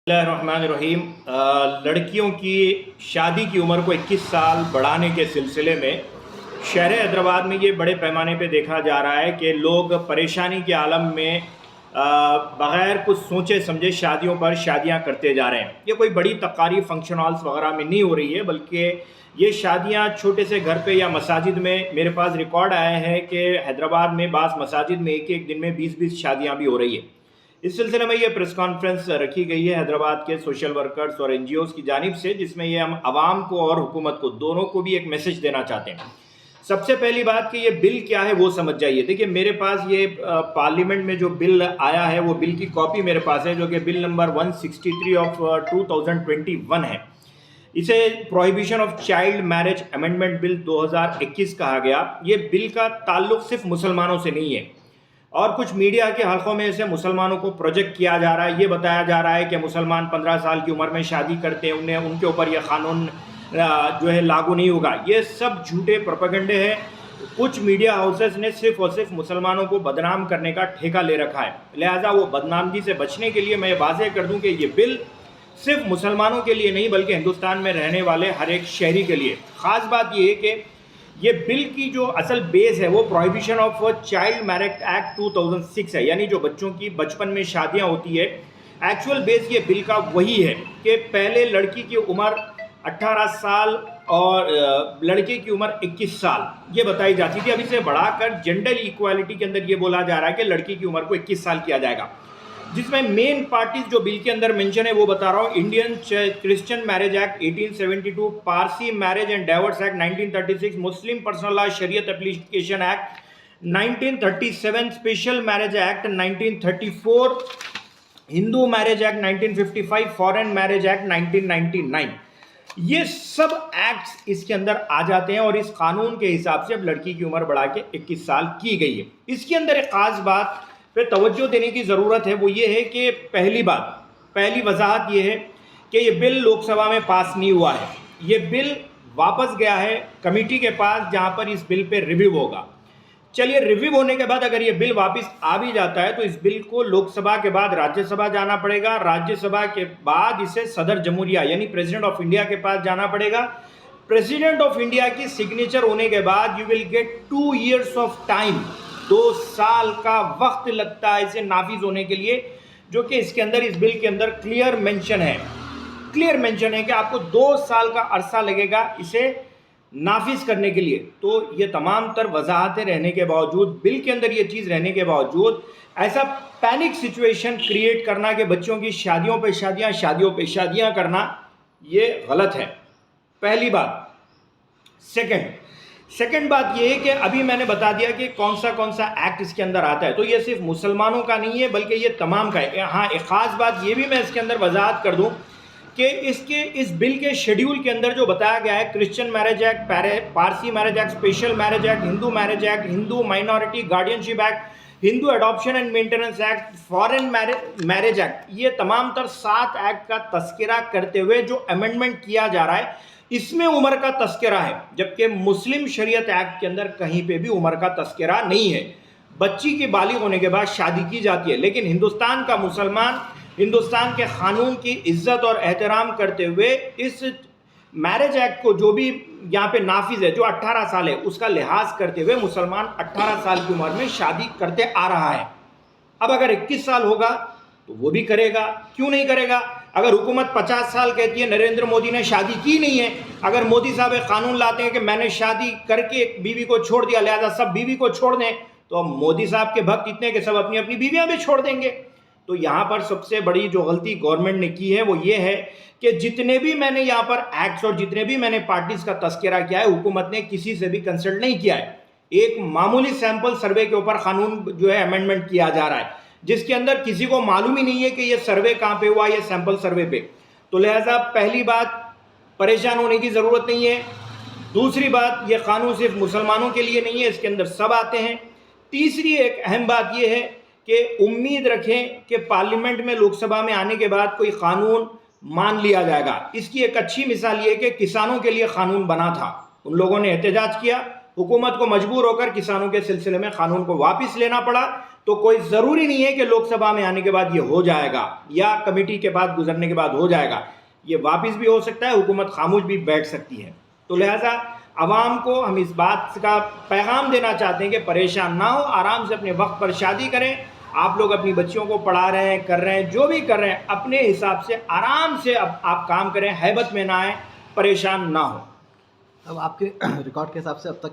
बिस्मिल्लाहिर्रहमानिर्रहीम। लड़कियों की शादी की उम्र को 21 साल बढ़ाने के सिलसिले में शहर हैदराबाद में ये बड़े पैमाने पे देखा जा रहा है कि लोग परेशानी के आलम में बग़ैर कुछ सोचे समझे शादियों पर शादियां करते जा रहे हैं। ये कोई बड़ी तकारीब फंक्शन हॉल्स वगैरह में नहीं हो रही है, बल्कि ये शादियां छोटे से घर पे या मसाजिद में। मेरे पास रिकॉर्ड आया है कि हैदराबाद में बाज़ मसाजिद में एक एक दिन में 20-20 शादियां भी हो रही है। इस सिलसिले में ये प्रेस कॉन्फ्रेंस रखी गई है हैदराबाद के सोशल वर्कर्स और एनजीओज़ की जानिब से, जिसमें ये हम आवाम को और हुकूमत को दोनों को भी एक मैसेज देना चाहते हैं। सबसे पहली बात कि ये बिल क्या है वो समझ जाइए। देखिए, मेरे पास ये पार्लियामेंट में जो बिल आया है वो बिल की कॉपी मेरे पास है, जो कि बिल नंबर 163 ऑफ 2021 है। इसे prohibition of child marriage amendment bill 2021 कहा गया। ये बिल का ताल्लुक सिर्फ मुसलमानों से नहीं है, और कुछ मीडिया के हलकों में इसे मुसलमानों को प्रोजेक्ट किया जा रहा है। ये बताया जा रहा है कि मुसलमान 15 साल की उम्र में शादी करते हैं, उन्हें उनके ऊपर यह कानून जो है लागू नहीं होगा। ये सब झूठे प्रोपेगेंडे हैं। कुछ मीडिया हाउसेस ने सिर्फ और सिर्फ मुसलमानों को बदनाम करने का ठेका ले रखा है। लिहाजा वो बदनामगी से बचने के लिए मैं वाज़ेह कर दूं कि ये बिल सिर्फ मुसलमानों के लिए नहीं, बल्कि हिंदुस्तान में रहने वाले हर एक शहरी के लिए। ख़ास बात ये है कि ये बिल की जो असल बेस है वो prohibition of child marriage act 2006 है, यानी जो बच्चों की बचपन में शादियां होती है। एक्चुअल बेस ये बिल का वही है कि पहले लड़की की उम्र 18 साल और लड़के की उम्र 21 साल ये बताई जाती थी। अब इसे बढ़ाकर जेंडर इक्वालिटी के अंदर ये बोला जा रहा है कि लड़की की उम्र को 21 साल किया जाएगा, जिसमें मेन पार्टीज जो बिल के अंदर मेंशन है वो बता रहा हूँ। Indian Christian marriage act 1872, Parsi marriage and divorce act 1936, Muslim personal law Shariat application act 1937, special marriage act 1934, Hindu marriage act 1955, foreign marriage act 1999। ये सब एक्ट्स इसके अंदर आ जाते हैं और इस कानून के हिसाब से अब लड़की की उम्र बढ़ा के 21 साल की गई है। इसके अंदर एक खास बात पे तवज्जो देने की ज़रूरत है, वो ये है कि पहली वजाहत ये है कि ये बिल लोकसभा में पास नहीं हुआ है। ये बिल वापस गया है कमेटी के पास, जहां पर इस बिल पे रिव्यू होगा। चलिए, रिव्यू होने के बाद अगर ये बिल वापस आ भी जाता है तो इस बिल को लोकसभा के बाद राज्यसभा जाना पड़ेगा, राज्यसभा के बाद इसे सदर जमहूरिया यानी प्रेसिडेंट ऑफ इंडिया के पास जाना पड़ेगा। प्रेसिडेंट ऑफ इंडिया की सिग्नेचर होने के बाद you will get 2 years of time, 2 साल का वक्त लगता है इसे नाफिज होने के लिए, जो कि इसके अंदर इस बिल के अंदर क्लियर मेंशन है कि आपको 2 साल का अरसा लगेगा इसे नाफिज करने के लिए। तो ये तमाम तर वजाहतें रहने के बावजूद, बिल के अंदर ये चीज़ रहने के बावजूद, ऐसा पैनिक सिचुएशन क्रिएट करना कि बच्चों की शादियों पे शादियां करना, ये गलत है। पहली बात। सेकंड बात ये है कि अभी मैंने बता दिया कि कौन सा एक्ट इसके अंदर आता है, तो ये सिर्फ मुसलमानों का नहीं है बल्कि ये तमाम का है। हाँ, एक ख़ास बात ये भी मैं इसके अंदर वजाहत कर दूं कि इस बिल के शेड्यूल के अंदर जो बताया गया है, Christian marriage act, Parsi marriage act, special marriage act, Hindu marriage act, Hindu minority guardianship act, Hindu adoption and maintenance act, foreign marriage act, ये तमाम तर 7 एक्ट का तस्करा करते हुए जो अमेंडमेंट किया जा रहा है, इसमें उम्र का तस्करा है, जबकि मुस्लिम शरीयत एक्ट के अंदर कहीं पे भी उम्र का तस्करा नहीं है। बच्ची की बालिग होने के बाद शादी की जाती है, लेकिन हिंदुस्तान का मुसलमान हिंदुस्तान के कानून की इज्जत और एहतराम करते हुए इस मैरिज एक्ट को जो भी यहाँ पे नाफिज है, जो 18 साल है, उसका लिहाज करते हुए मुसलमान 18 साल की उम्र में शादी करते आ रहा है। अब अगर 21 साल होगा तो वो भी करेगा, क्यों नहीं करेगा? अगर हुकूमत 50 साल कहती है, नरेंद्र मोदी ने शादी की नहीं है, अगर मोदी साहब एक कानून लाते हैं कि मैंने शादी करके बीवी को छोड़ दिया, लिहाजा सब बीवी को छोड़ दें, तो मोदी साहब के भक्त इतने कि सब अपनी अपनी बीवियां भी छोड़ देंगे। तो यहाँ पर सबसे बड़ी जो गलती गवर्नमेंट ने की है वो ये है कि जितने भी मैंने यहाँ पर एक्ट्स और जितने भी मैंने पार्टीज का तस्करा किया है, हुकूमत ने किसी से भी कंसल्ट नहीं किया है। एक मामूली सैंपल सर्वे के ऊपर कानून जो है अमेंडमेंट किया जा रहा है, जिसके अंदर किसी को मालूम ही नहीं है कि ये सर्वे कहाँ पे हुआ, ये सैंपल सर्वे पे। तो लिहाजा पहली बात, परेशान होने की ज़रूरत नहीं है। दूसरी बात, ये कानून सिर्फ मुसलमानों के लिए नहीं है, इसके अंदर सब आते हैं। तीसरी एक अहम बात ये है कि उम्मीद रखें कि पार्लियामेंट में, लोकसभा में आने के बाद कोई कानून मान लिया जाएगा। इसकी एक अच्छी मिसाल ये कि किसानों के लिए कानून बना था, उन लोगों ने एहतजाज किया, हुकूमत को मजबूर होकर किसानों के सिलसिले में कानून को वापस लेना पड़ा, तो कोई ज़रूरी नहीं है कि लोकसभा में आने के बाद ये हो जाएगा या कमेटी के बाद गुजरने के बाद हो जाएगा। ये वापस भी हो सकता है, हुकूमत खामोश भी बैठ सकती है। तो लिहाजा आवाम को हम इस बात का पैगाम देना चाहते हैं कि परेशान ना हो, आराम से अपने वक्त पर शादी करें। आप लोग अपनी बच्चियों को पढ़ा रहे हैं, कर रहे हैं, जो भी कर रहे हैं, अपने हिसाब से आराम से अब आप काम करें, हैबत में ना आए, परेशान ना हो। अब आपके रिकॉर्ड के हिसाब से अब तक